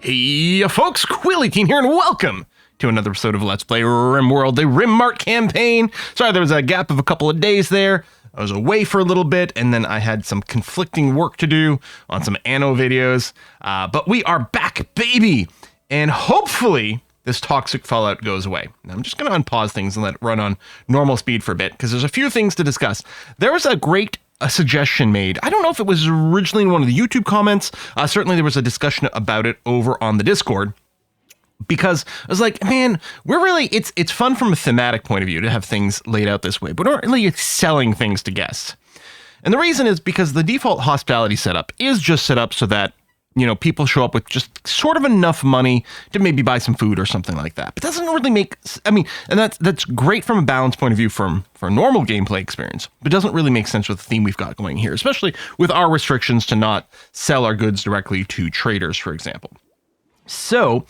Hey folks, Quilly here, and welcome to another episode of Let's Play RimWorld, the RimMart campaign. Sorry, there was a gap of a couple of days there. I was away for a little bit, and then I had some conflicting work to do on some Anno videos. But we are back, baby! And hopefully, this toxic fallout goes away. Now, I'm just going to unpause things and let it run on normal speed for a bit, because there's a few things to discuss. There was a suggestion made. I don't know if it was originally in one of the YouTube comments. Certainly there was a discussion about it over on the Discord, because I was like, man, we're really, it's fun from a thematic point of view to have things laid out this way, but we're not really selling things to guests. And the reason is because the default hospitality setup is just set up so that, you know, people show up with just sort of enough money to maybe buy some food or something like that. But it doesn't really make, I mean, and that's great from a balance point of view for a normal gameplay experience, but it doesn't really make sense with the theme we've got going here, especially with our restrictions to not sell our goods directly to traders, for example. So,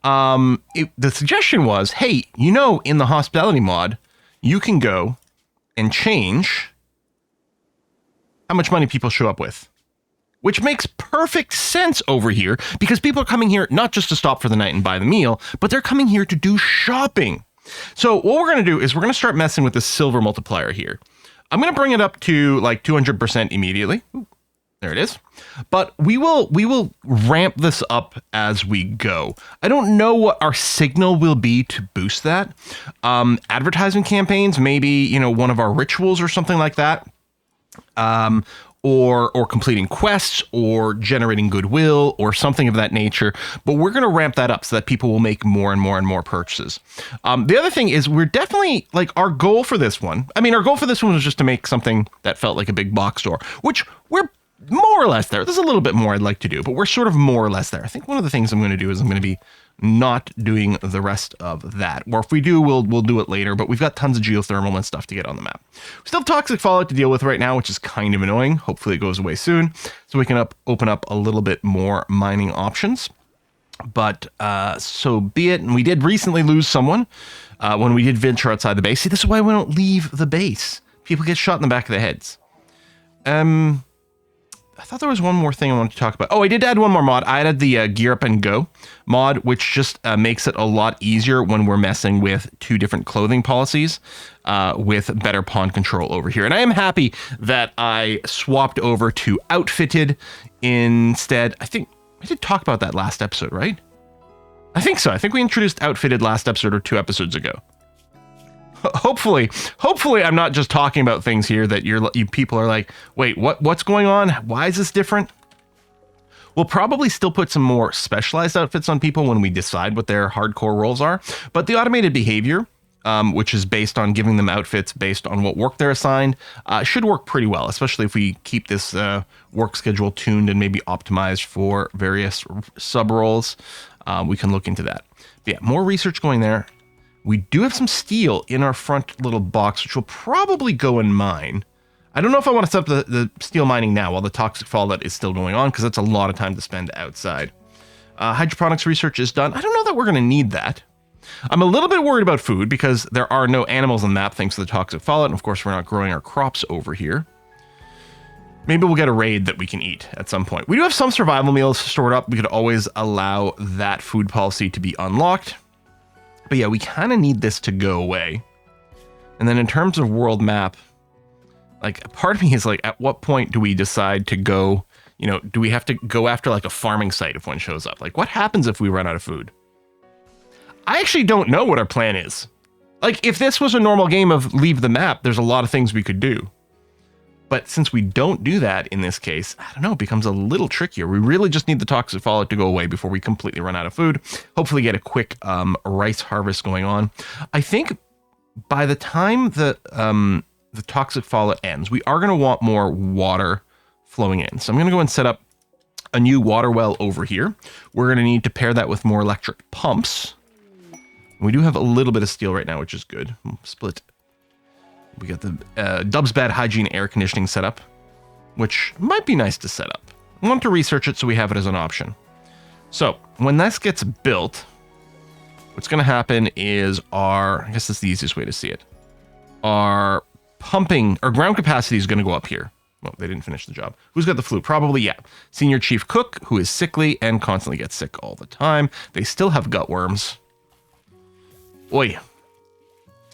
the suggestion was, hey, you know, in the hospitality mod, you can go and change how much money people show up with. Which makes perfect sense over here, because people are coming here not just to stop for the night and buy the meal, but they're coming here to do shopping. So what we're going to do is we're going to start messing with the silver multiplier here. I'm going to bring it up to like 200% immediately. Ooh, there it is. But we will ramp this up as we go. I don't know what our signal will be to boost that. Advertising campaigns, maybe, you know, one of our rituals or something like that. Or completing quests, or generating goodwill, or something of that nature. But we're going to ramp that up so that people will make more and more and more purchases. The other thing is we're definitely, like, our goal for this one was just to make something that felt like a big box store, which we're more or less there. There's a little bit more I'd like to do, but we're sort of more or less there. I think one of the things I'm going to do is I'm going to be not doing the rest of that. Or if we do, we'll do it later, but we've got tons of geothermal and stuff to get on the map. We still have toxic fallout to deal with right now, which is kind of annoying. Hopefully it goes away soon, so we can open up a little bit more mining options. But so be it. And we did recently lose someone when we did venture outside the base. See, this is why we don't leave the base. People get shot in the back of the heads. I thought there was one more thing I wanted to talk about. Oh, I did add one more mod. I added the Gear Up and Go mod, which just makes it a lot easier when we're messing with two different clothing policies with better pawn control over here. And I am happy that I swapped over to Outfitted instead. I think I did talk about that last episode, right? I think so. I think we introduced Outfitted last episode or 2 episodes ago. Hopefully I'm not just talking about things here that you people are like, wait, what's going on? Why is this different? We'll probably still put some more specialized outfits on people when we decide what their hardcore roles are. But the automated behavior, which is based on giving them outfits based on what work they're assigned, should work pretty well, especially if we keep this work schedule tuned and maybe optimized for various sub roles. We can look into that. But yeah, more research going there. We do have some steel in our front little box, which will probably go in mine. I don't know if I want to set up the steel mining now while the toxic fallout is still going on, because that's a lot of time to spend outside. Hydroponics research is done. I don't know that we're going to need that. I'm a little bit worried about food because there are no animals on the map thanks to the toxic fallout. And of course, we're not growing our crops over here. Maybe we'll get a raid that we can eat at some point. We do have some survival meals stored up. We could always allow that food policy to be unlocked. But yeah, we kind of need this to go away. And then in terms of world map, like, part of me is like, at what point do we decide to go, you know, do we have to go after like a farming site if one shows up? Like, what happens if we run out of food? I actually don't know what our plan is. Like, if this was a normal game of leave the map, there's a lot of things we could do. But since we don't do that in this case, I don't know, it becomes a little trickier. We really just need the toxic fallout to go away before we completely run out of food. Hopefully get a quick rice harvest going on. I think by the time the toxic fallout ends, we are going to want more water flowing in. So I'm going to go and set up a new water well over here. We're going to need to pair that with more electric pumps. We do have a little bit of steel right now, which is good. Split. We got the Dubsbad Hygiene air conditioning setup, which might be nice to set up. I want to research it so we have it as an option. So when this gets built, what's going to happen is I guess that's the easiest way to see it. Our pumping or ground capacity is going to go up here. Well, they didn't finish the job. Who's got the flu? Probably, yeah. Senior chief cook, who is sickly and constantly gets sick all the time. They still have gut worms. Oi.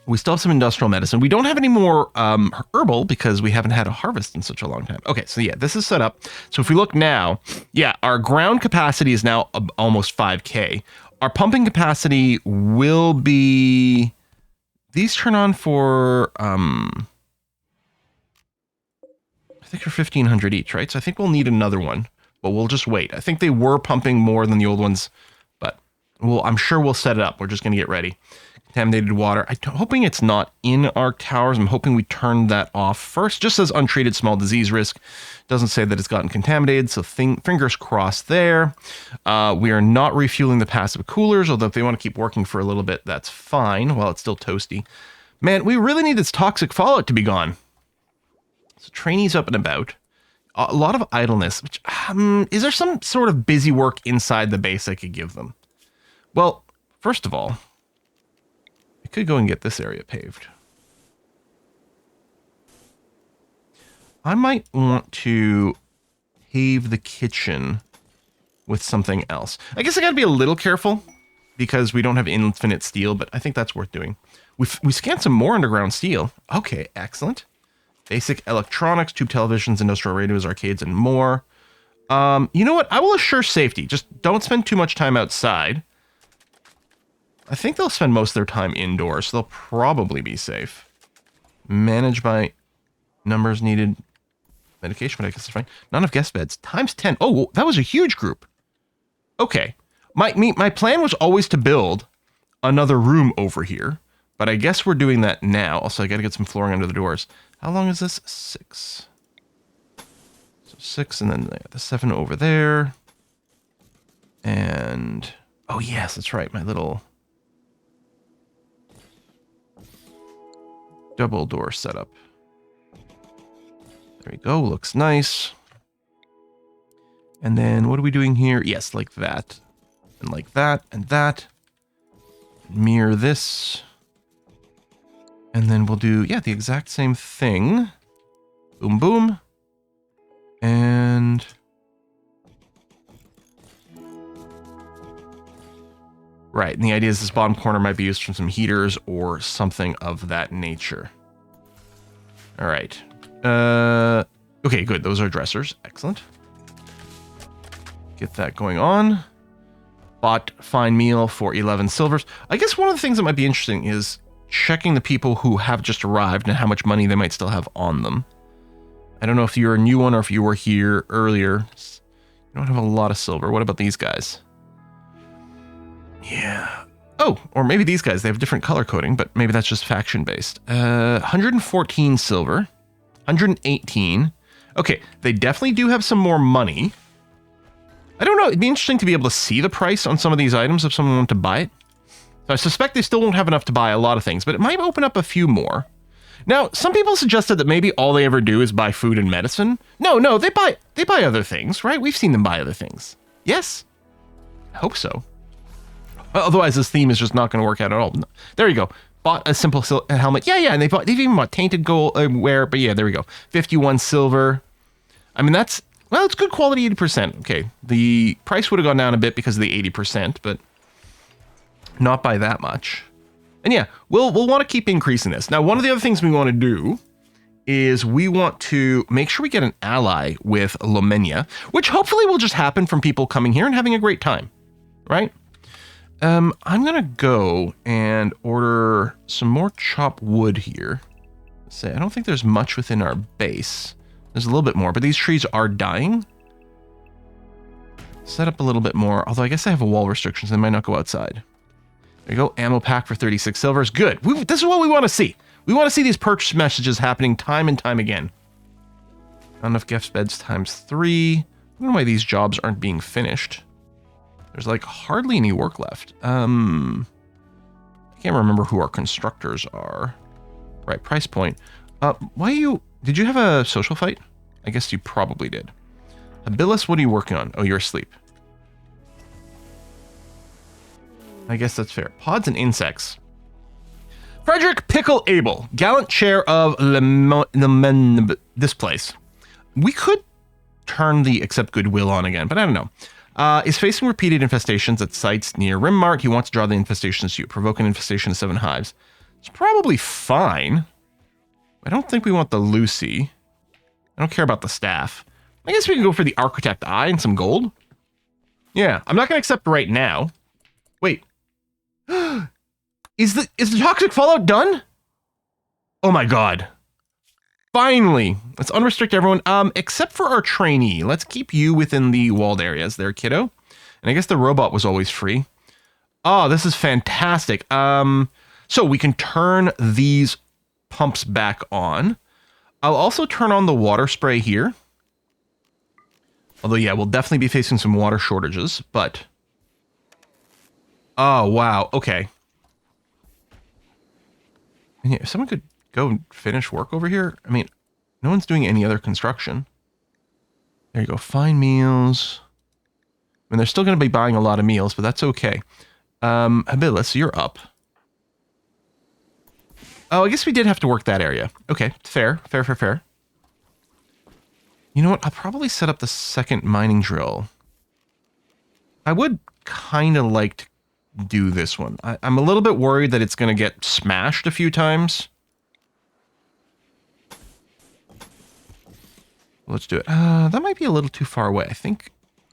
We still have some industrial medicine. We don't have any more herbal because we haven't had a harvest in such a long time. Okay, so yeah, this is set up. So if we look now, yeah, our ground capacity is now almost 5K. Our pumping capacity will be... These turn on for... I think for 1,500 each, right? So I think we'll need another one, but we'll just wait. I think they were pumping more than the old ones, but I'm sure we'll set it up. We're just going to get ready. Contaminated water. I'm hoping it's not in our towers. I'm hoping we turn that off first. Just says untreated small disease risk. Doesn't say that it's gotten contaminated, so fingers crossed there. We are not refueling the passive coolers, although if they want to keep working for a little bit, that's fine while it's still toasty. Man, we really need this toxic fallout to be gone. So trainees up and about. A lot of idleness. Which, is there some sort of busy work inside the base I could give them? Well, first of all, I could go and get this area paved. I might want to pave the kitchen with something else. I guess I got to be a little careful because we don't have infinite steel, but I think that's worth doing. We scanned some more underground steel. Okay, excellent. Basic electronics, tube televisions, industrial radios, arcades, and more. You know what? I will assure safety. Just don't spend too much time outside. I think they'll spend most of their time indoors, so they'll probably be safe. Manage by numbers needed. Medication, but I guess it's fine. None of guest beds. Times 10. Oh, that was a huge group. Okay. My plan was always to build another room over here, but I guess we're doing that now. Also, I got to get some flooring under the doors. How long is this? 6. So 6, and then the 7 over there. And... oh, yes, that's right. My little... double door setup. There we go. Looks nice. And then what are we doing here? Yes, like that. And like that and that. Mirror this. And then we'll do, yeah, the exact same thing. Boom, boom. And... right, and the idea is this bottom corner might be used for some heaters or something of that nature. All right. Okay, good. Those are dressers. Excellent. Get that going on. Bought fine meal for 11 silvers. I guess one of the things that might be interesting is checking the people who have just arrived and how much money they might still have on them. I don't know if you're a new one or if you were here earlier. You don't have a lot of silver. What about these guys? Yeah. Oh, or maybe these guys, they have different color coding, but maybe that's just faction based. 114 silver. 118. Okay, they definitely do have some more money. I don't know, it'd be interesting to be able to see the price on some of these items if someone wanted to buy it. So I suspect they still won't have enough to buy a lot of things, but it might open up a few more. Now, some people suggested that maybe all they ever do is buy food and medicine. No, they buy other things, right? We've seen them buy other things. Yes? I hope so. Otherwise, this theme is just not going to work out at all. There you go. Bought a simple helmet. Yeah, and they've even bought tainted gold wear, but yeah, there we go. 51 silver. I mean, that's, well, it's good quality 80%. Okay, the price would have gone down a bit because of the 80%, but not by that much. And yeah, we'll want to keep increasing this. Now, one of the other things we want to do is we want to make sure we get an ally with Lomenia, which hopefully will just happen from people coming here and having a great time, right? I'm going to go and order some more chopped wood here. Say, I don't think there's much within our base. There's a little bit more, but these trees are dying. Set up a little bit more, although I guess I have a wall restriction, so they might not go outside. There you go, ammo pack for 36 silvers. Good. This is what we want to see. We want to see these purchase messages happening time and time again. Not enough guest beds times 3. I don't know why these jobs aren't being finished. There's like hardly any work left. I can't remember who our constructors are. Right, price point. Did you have a social fight? I guess you probably did. Abilis, what are you working on? Oh, you're asleep. I guess that's fair. Pods and insects. Frederick Pickle Abel, gallant chair of this place. We could turn the accept goodwill on again, but I don't know. Is facing repeated infestations at sites near RimMart. He wants to draw the infestations to you. Provoke an infestation of 7 hives. It's probably fine. I don't think we want the Lucy. I don't care about the staff. I guess we can go for the Architect Eye and some gold. Yeah, I'm not going to accept right now. Wait. Is the toxic fallout done? Oh my god. Finally. Let's unrestrict everyone, except for our trainee. Let's keep you within the walled areas there, kiddo. And I guess the robot was always free. Oh, this is fantastic. So we can turn these pumps back on. I'll also turn on the water spray here. Although, yeah, we'll definitely be facing some water shortages, but... Oh, wow. Okay. And yeah, if someone could go and finish work over here. I mean, no one's doing any other construction. There you go. Find meals. I mean, they're still going to be buying a lot of meals, but that's okay. Habilis, you're up. Oh, I guess we did have to work that area. Okay, fair. You know what? I'll probably set up the second mining drill. I would kind of like to do this one. I'm a little bit worried that it's going to get smashed a few times. Let's do it. That might be a little too far away. I think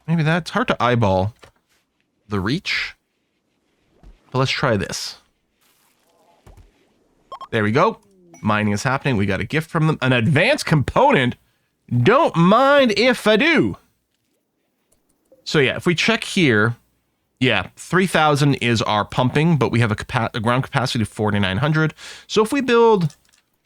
maybe that's hard to eyeball the reach. But let's try this. There we go. Mining is happening. We got a gift from them. An advanced component. Don't mind if I do. So yeah, if we check here, yeah, 3,000 is our pumping, but we have a ground capacity of 4,900. So if we build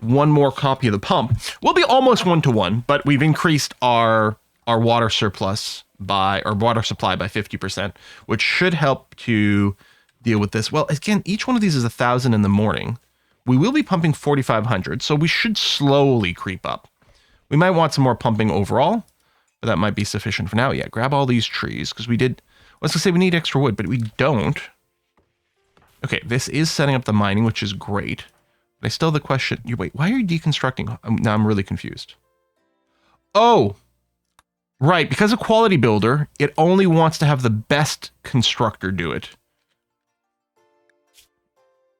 one more copy of the pump, we'll be almost 1-to-1, but we've increased our water surplus by, or water supply by 50%, which should help to deal with this. Well, again, each one of these is 1,000 in the morning. We will be pumping 4,500, so we should slowly creep up. We might want some more pumping overall, but that might be sufficient for now. Yeah, grab all these trees, because we did... I was going to say we need extra wood, but we don't. Okay, this is setting up the mining, which is great. But I still have the question... Wait, why are you deconstructing? Now I'm really confused. Oh! Right, because of Quality Builder, it only wants to have the best constructor do it.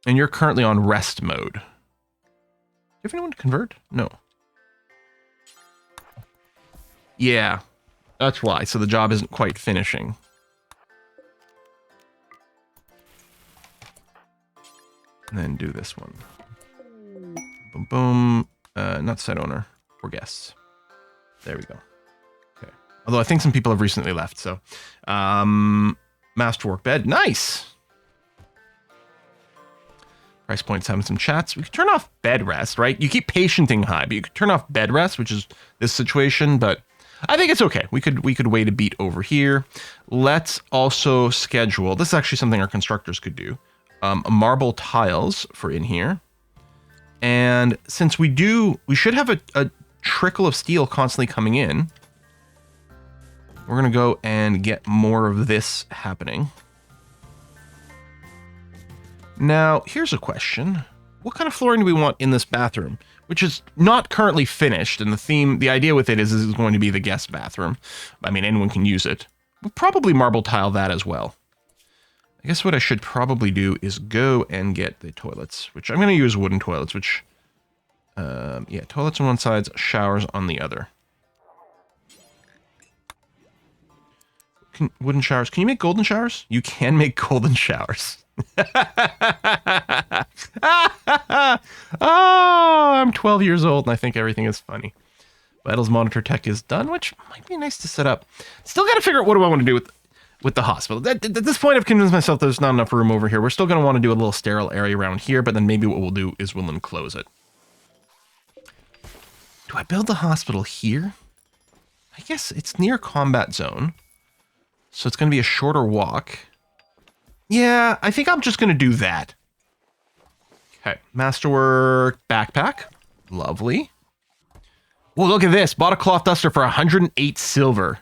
And you're currently on rest mode. Do you have anyone to convert? No. Yeah, that's why. So the job isn't quite finishing. And then do this one. Boom, boom. Not site owner. Or guests. There we go. Okay. Although I think some people have recently left, so. Masterwork bed. Nice! Price points having some chats. We could turn off bed rest, right? You keep patienting high, but you could turn off bed rest, which is this situation, but I think it's okay. We could wait a beat over here. Let's also schedule, this is actually something our constructors could do, marble tiles for in here. And since we should have a trickle of steel constantly coming in, we're going to go and get more of this happening. Now, here's a question. What kind of flooring do we want in this bathroom? Which is not currently finished, and the idea with it is it's going to be the guest bathroom. I mean, anyone can use it. We'll probably marble tile that as well. I guess what I should probably do is go and get the toilets, which I'm going to use wooden toilets, which, yeah, toilets on one side, showers on the other. Wooden showers. Can you make golden showers? You can make golden showers. Oh, I'm 12 years old and I think everything is funny. Vitals monitor tech is done, which might be nice to set up. Still got to figure out what do I want to do with the hospital. At this point, I've convinced myself there's not enough room over here. We're still going to want to do a little sterile area around here, but then maybe what we'll do is we'll enclose it. Do I build the hospital here? I guess it's near combat zone, so it's going to be a shorter walk. Yeah, I think I'm just going to do that. Okay, masterwork backpack. Lovely. Well, look at this. Bought a cloth duster for 108 silver.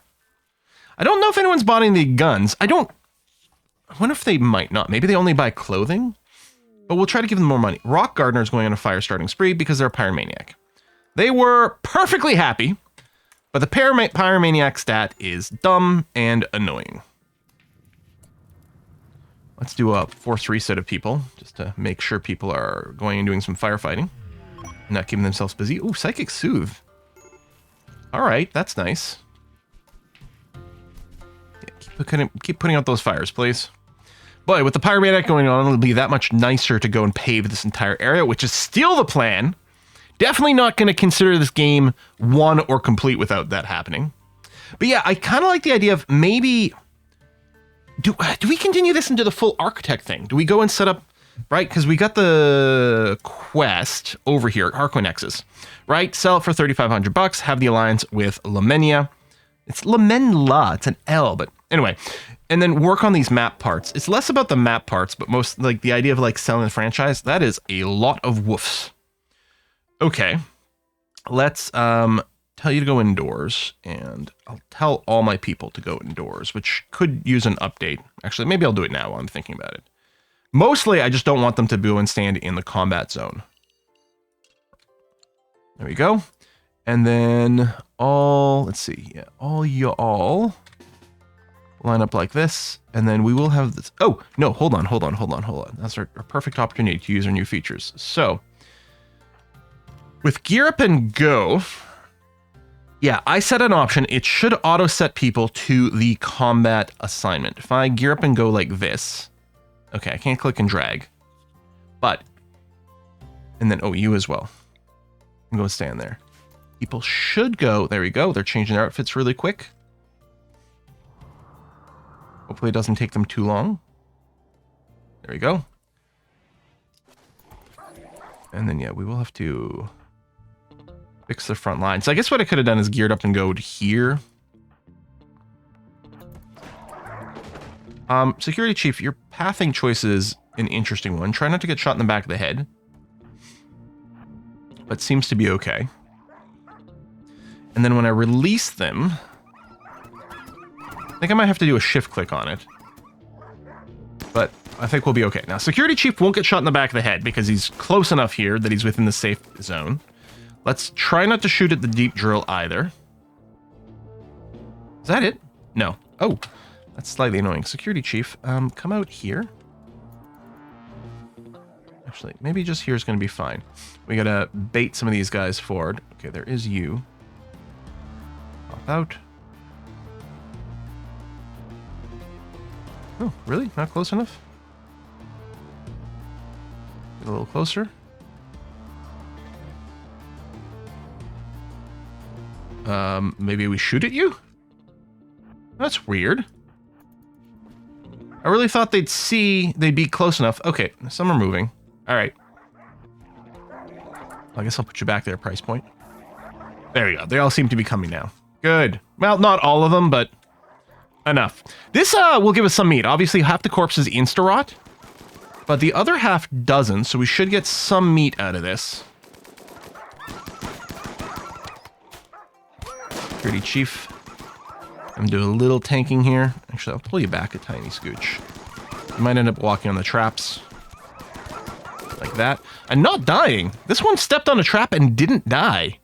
I don't know if anyone's bought any guns. I wonder if they might not. Maybe they only buy clothing? But we'll try to give them more money. Rock Gardener's going on a fire starting spree because they're a pyromaniac. They were perfectly happy But the Pyromaniac stat is dumb and annoying. Let's do a forced reset of people, just to make sure people are going and doing some firefighting. Not keeping themselves busy. Ooh, Psychic Soothe. Alright, that's nice. Yeah, keep putting out those fires, please. But with the Pyromaniac going on, it'll be that much nicer to go and pave this entire area, which is still the plan. Definitely not going to consider this game won or complete without that happening. But yeah, I kind of like the idea of maybe... Do we continue this into the full architect thing? Do we go and set up... Right, because we got the quest over here, Arconexus. Right, sell it for $3,500, have the alliance with Lamenia. It's Lamenla, it's an L, but anyway. And then work on these map parts. It's less about the map parts, but most like the idea of like selling the franchise. That is a lot of woofs. Okay, let's tell you to go indoors, and I'll tell all my people to go indoors, which could use an update. Actually, maybe I'll do it now while I'm thinking about it. Mostly, I just don't want them to go and stand in the combat zone. There we go. And then let's see, yeah, all y'all line up like this, and then we will have this. Oh, no, hold on. That's our perfect opportunity to use our new features. So, with Gear Up and Go, yeah, I set an option. It should auto set people to the combat assignment. If I Gear Up and Go like this, okay, I can't click and drag, and then, you as well. I'm going to stand there. People should go, there we go. They're changing their outfits really quick. Hopefully it doesn't take them too long. There we go. And then, yeah, we will have to fix the front line. So I guess what I could have done is geared up and go to here. Security Chief, your pathing choice is an interesting one. Try not to get shot in the back of the head. But seems to be okay. And then when I release them, I think I might have to do a shift click on it. But I think we'll be okay. Now, Security Chief won't get shot in the back of the head because he's close enough here that he's within the safe zone. Let's try not to shoot at the deep drill either. Is that it? No. Oh, that's slightly annoying. Security Chief, come out here. Actually, maybe just here is going to be fine. We gotta bait some of these guys forward. Okay, there is you. Pop out. Oh, really? Not close enough? Get a little closer. Maybe we shoot at you? That's weird. I really thought they'd be close enough. Okay, some are moving. All right. I guess I'll put you back there, price point. There we go. They all seem to be coming now. Good. Well, not all of them, but enough. This will give us some meat. Obviously, half the corpses insta-rot, but the other half doesn't, so we should get some meat out of this. Security Chief. I'm doing a little tanking here. Actually, I'll pull you back a tiny scooch. You might end up walking on the traps. Like that. And not dying. This one stepped on a trap and didn't die.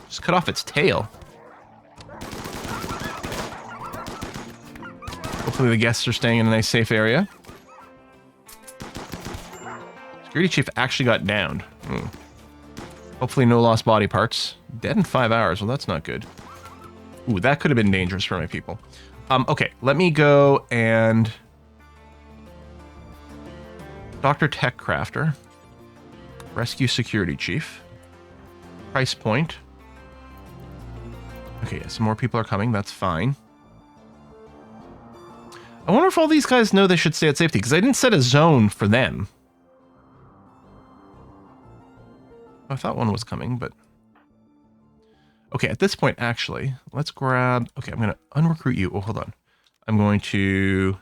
Just cut off its tail. Hopefully the guests are staying in a nice safe area. Security Chief actually got downed. Hopefully no lost body parts. Dead in 5 hours. Well, that's not good. Ooh, that could have been dangerous for my people. Okay, let me go and... Dr. Tech Crafter. Rescue Security Chief. Price point. Okay, yeah, some more people are coming. That's fine. I wonder if all these guys know they should stay at safety, because I didn't set a zone for them. I thought one was coming, but... Okay, at this point, actually, let's grab... Okay, I'm going to unrecruit you. Oh, hold on. I'm going to...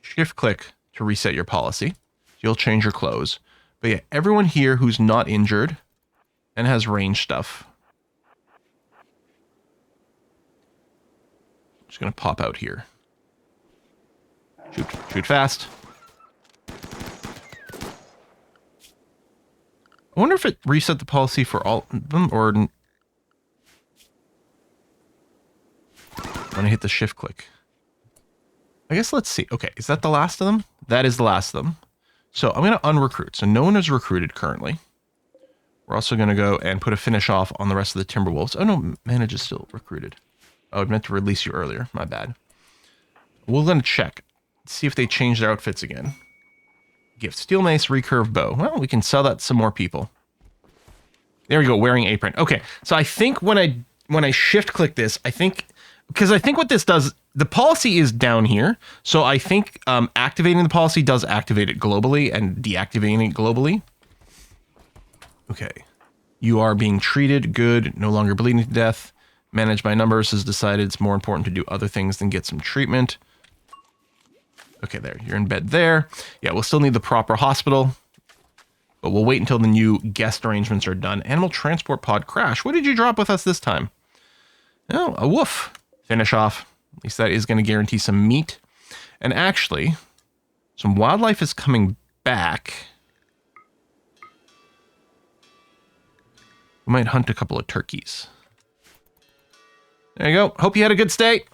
shift-click to reset your policy. You'll change your clothes. But yeah, everyone here who's not injured and has range stuff. Just going to pop out here. Shoot fast. I wonder if it reset the policy for all of them, or when I hit the shift click. I guess let's see. Okay, is that the last of them? That is the last of them. So I'm going to unrecruit. So no one is recruited currently. We're also going to go and put a finish off on the rest of the Timberwolves. Oh no, Manage is still recruited. Oh, I meant to release you earlier. My bad. We're going to check. See if they change their outfits again. Gift. Steel Mace, Recurve Bow. Well, we can sell that to some more people. There we go, wearing apron. Okay, so I think when I shift click this, because I think what this does, the policy is down here. So I think activating the policy does activate it globally and deactivating it globally. Okay. You are being treated good, no longer bleeding to death. Managed by Numbers has decided it's more important to do other things than get some treatment. Okay, there. You're in bed there. Yeah, we'll still need the proper hospital. But we'll wait until the new guest arrangements are done. Animal transport pod crash. What did you drop with us this time? Oh, a woof. Finish off. At least that is going to guarantee some meat. And actually, some wildlife is coming back. We might hunt a couple of turkeys. There you go. Hope you had a good stay.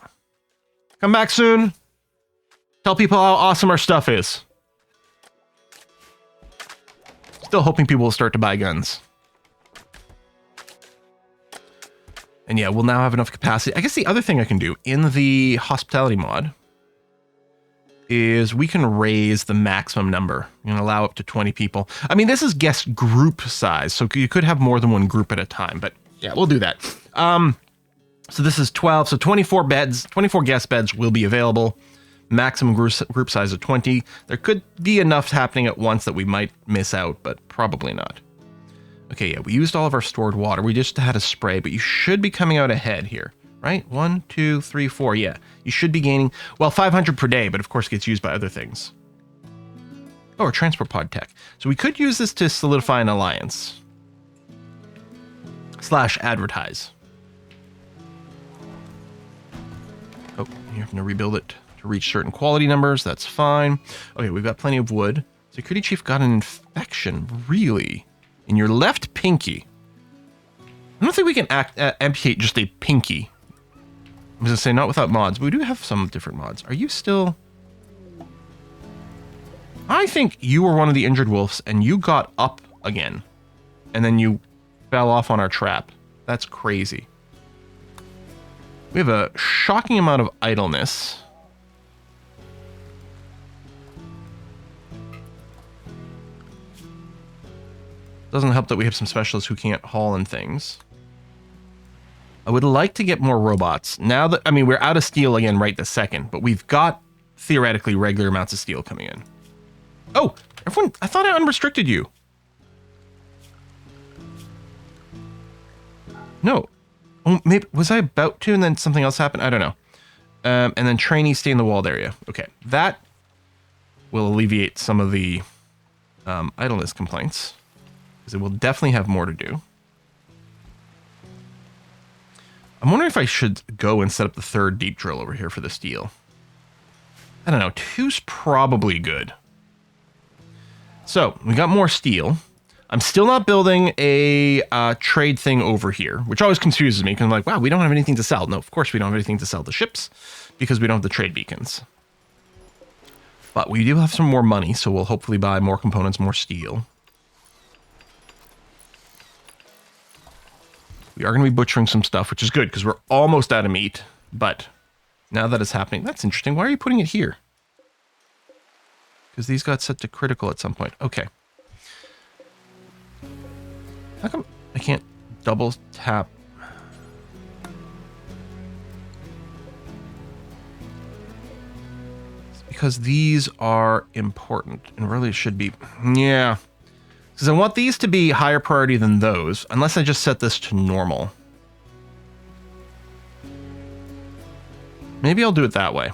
Come back soon. Tell people how awesome our stuff is. Still hoping people will start to buy guns. And yeah, we'll now have enough capacity. I guess the other thing I can do in the hospitality mod is we can raise the maximum number. You can allow up to 20 people. I mean, this is guest group size, so you could have more than one group at a time, but yeah, we'll do that. So this is 12, so 24 beds, 24 guest beds will be available. Maximum group size of 20. There could be enough happening at once that we might miss out, but probably not. Okay, yeah, we used all of our stored water. We just had a spray, but you should be coming out ahead here, right? 1, 2, 3, 4. Yeah, you should be gaining, well, 500 per day, but of course gets used by other things. Oh, our transport pod tech. So we could use this to solidify an alliance. / advertise. Oh, you're going to rebuild it to reach certain quality numbers. That's fine. Okay, we've got plenty of wood. Security chief got an infection, really? In your left pinky. I don't think we can amputate just a pinky. I was going to say, not without mods, but we do have some different mods. Are you still... I think you were one of the injured wolves, and you got up again. And then you fell off on our trap. That's crazy. We have a shocking amount of idleness. Doesn't help that we have some specialists who can't haul in things. I would like to get more robots. Now that, I mean, we're out of steel again right this second, but we've got theoretically regular amounts of steel coming in. Oh, everyone, I thought I unrestricted you. No. Oh, maybe, was I about to and then something else happened? I don't know. And then trainees stay in the walled area. Okay, that will alleviate some of the idleness complaints. Because it will definitely have more to do. I'm wondering if I should go and set up the third deep drill over here for the steel. I don't know, 2's probably good. So, we got more steel. I'm still not building a trade thing over here, which always confuses me, because I'm like, wow, we don't have anything to sell. No, of course we don't have anything to sell to ships, because we don't have the trade beacons. But we do have some more money, so we'll hopefully buy more components, more steel. We are going to be butchering some stuff, which is good, because we're almost out of meat. But now that it's happening, that's interesting. Why are you putting it here? Because these got set to critical at some point. Okay. How come I can't double tap? It's because these are important and really should be. Yeah. Because I want these to be higher priority than those, unless I just set this to normal. Maybe I'll do it that way.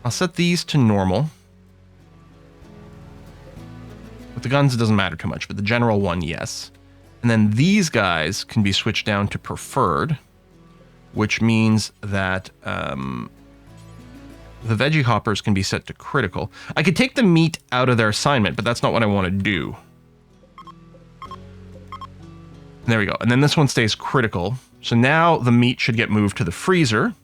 I'll set these to normal. With the guns, it doesn't matter too much, but the general one, yes. And then these guys can be switched down to preferred, which means that the veggie hoppers can be set to critical. I could take the meat out of their assignment, but that's not what I want to do. There we go. And then this one stays critical. So now the meat should get moved to the freezer.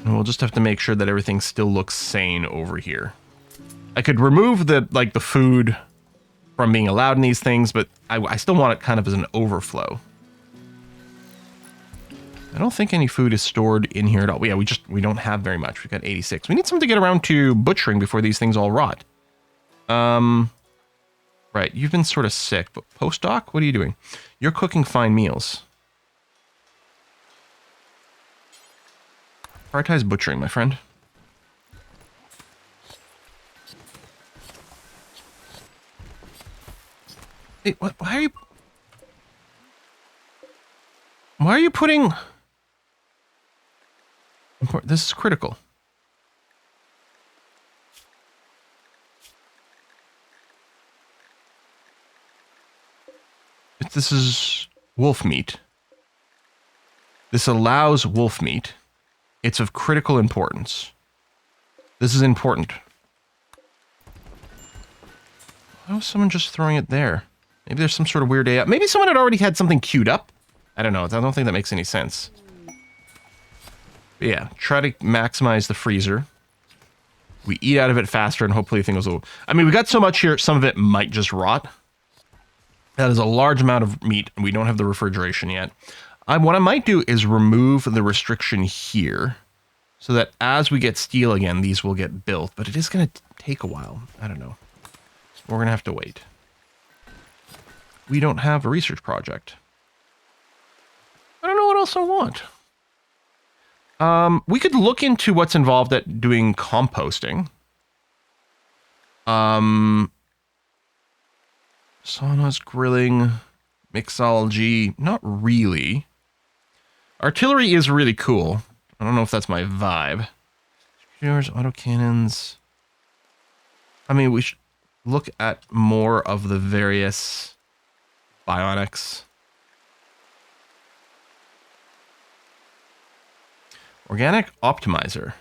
And we'll just have to make sure that everything still looks sane over here. I could remove the food from being allowed in these things, but I still want it kind of as an overflow. I don't think any food is stored in here at all. Yeah, we don't have very much. We've got 86. We need something to get around to butchering before these things all rot. Right, you've been sort of sick, but postdoc, what are you doing? You're cooking fine meals. Prioritize butchering, my friend. Hey, what? Why are you putting... This is critical. This is wolf meat. This allows wolf meat. It's of critical importance. This is important. Why was someone just throwing it there? Maybe there's some sort of weird AI. Maybe someone had already had something queued up. I don't know. I don't think that makes any sense. But yeah, try to maximize the freezer. We eat out of it faster and hopefully things will... I mean, we got so much here, some of it might just rot. That is a large amount of meat, and we don't have the refrigeration yet. What I might do is remove the restriction here, so that as we get steel again, these will get built. But it is going to take a while. I don't know. We're going to have to wait. We don't have a research project. I don't know what else I want. We could look into what's involved at doing composting. Saunas, grilling, mixology, not really. Artillery is really cool. I don't know if that's my vibe. Autocannons. I mean, we should look at more of the various bionics. Organic optimizer.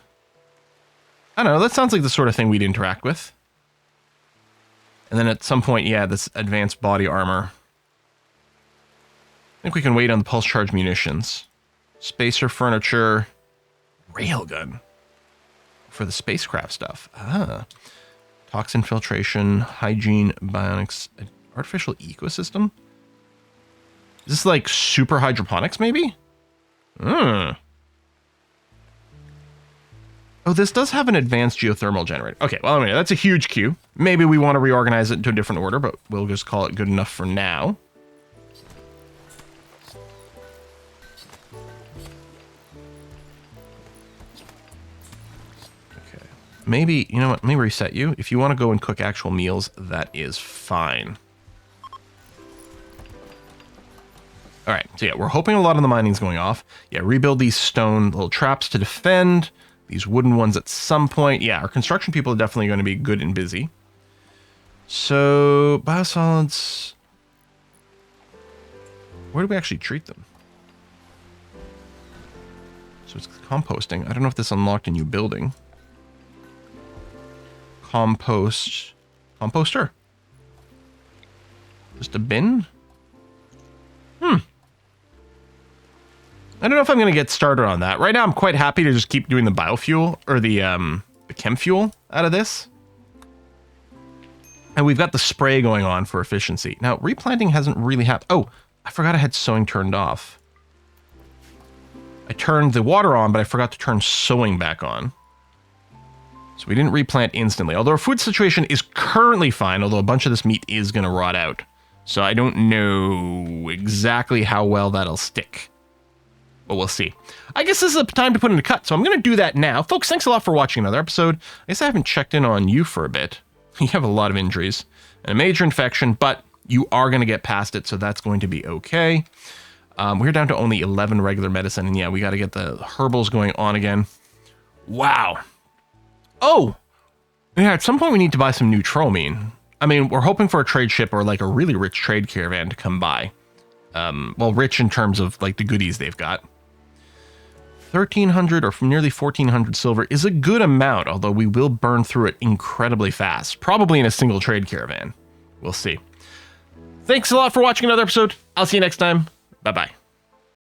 I don't know, that sounds like the sort of thing we'd interact with. And then at some point, yeah, this advanced body armor. I think we can wait on the pulse charge munitions. Spacer furniture. Railgun. For the spacecraft stuff. Ah. Toxin filtration. Hygiene. Bionics. Artificial ecosystem? Is this like super hydroponics, maybe? Oh, this does have an advanced geothermal generator. Okay, well, anyway, that's a huge queue. Maybe we want to reorganize it into a different order, but we'll just call it good enough for now. Okay. Maybe, you know what? Let me reset you. If you want to go and cook actual meals, that is fine. All right, so yeah, we're hoping a lot of the mining's going off. Yeah, rebuild these stone little traps to defend. These wooden ones at some point. Yeah, our construction people are definitely going to be good and busy. So, biosolids. Where do we actually treat them? So it's composting. I don't know if this unlocked a new building. Compost. Composter. Just a bin? I don't know if I'm going to get started on that. Right now, I'm quite happy to just keep doing the biofuel, or the chem fuel out of this. And we've got the spray going on for efficiency. Now, replanting hasn't really happened. Oh, I forgot I had sowing turned off. I turned the water on, but I forgot to turn sowing back on. So we didn't replant instantly. Although our food situation is currently fine, although a bunch of this meat is going to rot out. So I don't know exactly how well that'll stick. But we'll see. I guess this is the time to put in a cut, so I'm going to do that now. Folks, thanks a lot for watching another episode. I guess I haven't checked in on you for a bit. You have a lot of injuries and a major infection, but you are going to get past it, so that's going to be okay. We're down to only 11 regular medicine, and yeah, we got to get the herbals going on again. Wow. Oh! Yeah, at some point we need to buy some new tromine. I mean, we're hoping for a trade ship or like a really rich trade caravan to come by. Well, rich in terms of like the goodies they've got. 1,300 or nearly 1,400 silver is a good amount, although we will burn through it incredibly fast. Probably in a single trade caravan. We'll see. Thanks a lot for watching another episode. I'll see you next time. Bye-bye.